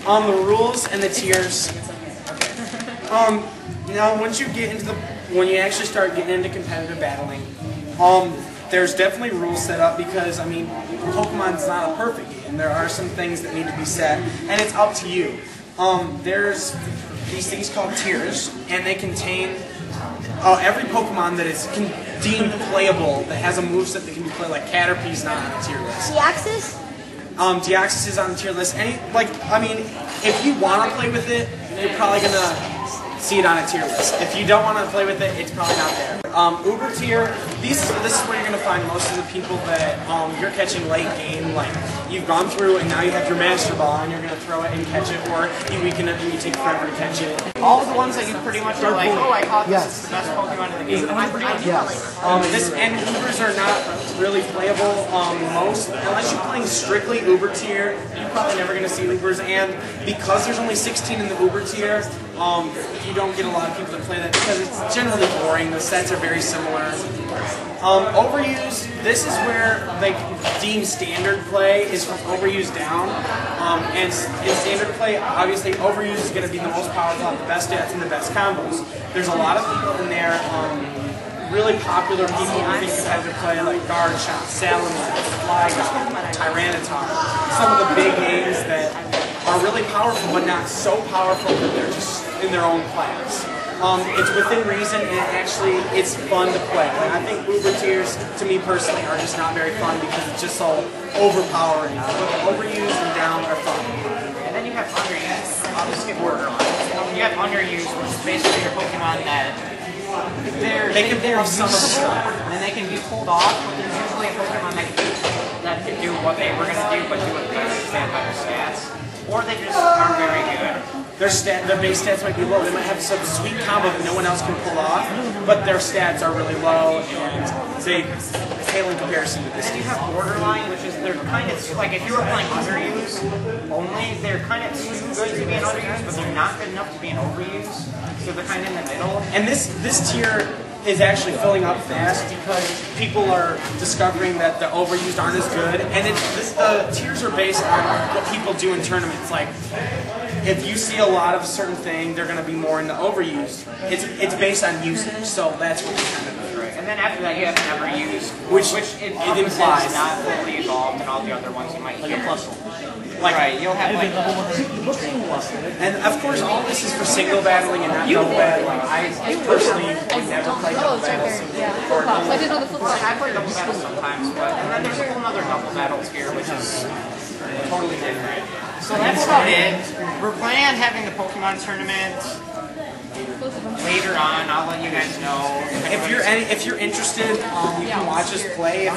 The rules and the tiers. Now once you get into when you actually start getting into competitive battling, there's definitely rules set up because, I mean, Pokemon's not a perfect game. There are some things that need to be set, and it's up to you. There's these things called tiers, and they contain every Pokemon that is deemed playable, that has a moveset that can be played, like Caterpie's not on a tier list. Deoxys? Deoxys is on the tier list. If you want to play with it, you're probably going to see it on a tier list. If you don't want to play with it, it's probably not there. Uber tier, this is where you're going to find most of the people that you're catching late game. Like, you've gone through and now you have your Master Ball and you're going to throw it and catch it, or you weaken it and you take forever to catch it. All of the ones that you pretty much are like, oh, I caught this, it's the best Pokemon in the game. And Ubers are not really playable unless you're playing strictly Uber tier. You're probably never going to see Ubers, and because there's only 16 in the Uber tier, you don't get a lot of people to play that because it's generally boring. The sets are very similar. Overuse, this is where they deem standard play is from overuse down. And in standard play, obviously overuse is going to be the most powerful, have the best stats and the best combos. There's a lot of people in there, really popular people in competitive play like Guard Shot, Salamander, Flygon, Tyranitar. Some of the big names that are really powerful but not so powerful that they're just in their own class. It's within reason, and it's fun to play. Like, I think Uber tiers, to me personally, are just not very fun because it's just so overpowering. But overused and down are fun. And then you have underuse. I'll just skip borderline. You have underuse, which is basically your Pokemon that they can pull off some of the stuff, and they can be pulled off, but there's usually a Pokemon that can do what they were going to do, but do it better, stand by their stats. Or they just aren't very good. Their base stats might be low. They might have some sweet combo that no one else can pull off, but their stats are really low, and they pale in comparison to this. And you have borderline, which is they're kind of like if you were playing underuse only, they're kind of too good to be an underuse, but they're not good enough to be an overuse. So they're kind of in the middle. And this tier is actually filling up fast because people are discovering that the overused aren't as good, and the tiers are based on what people do in tournaments. Like, if you see a lot of a certain thing, they're going to be more in the overused. It's based on usage, so that's what you kind of do. Right. And then after that, you have never used, which it implies not fully evolved, and all the other ones you might like hear. a plus. Right, you'll have like. And of course, all this is for single battling and not double battling. I personally would never play double battles. I play double battles sometimes, and then there's a whole other double battles here, which is totally different. So that's about it. We're planning on having the Pokemon tournament later on. I'll let you guys know. If you're interested, you can watch us play.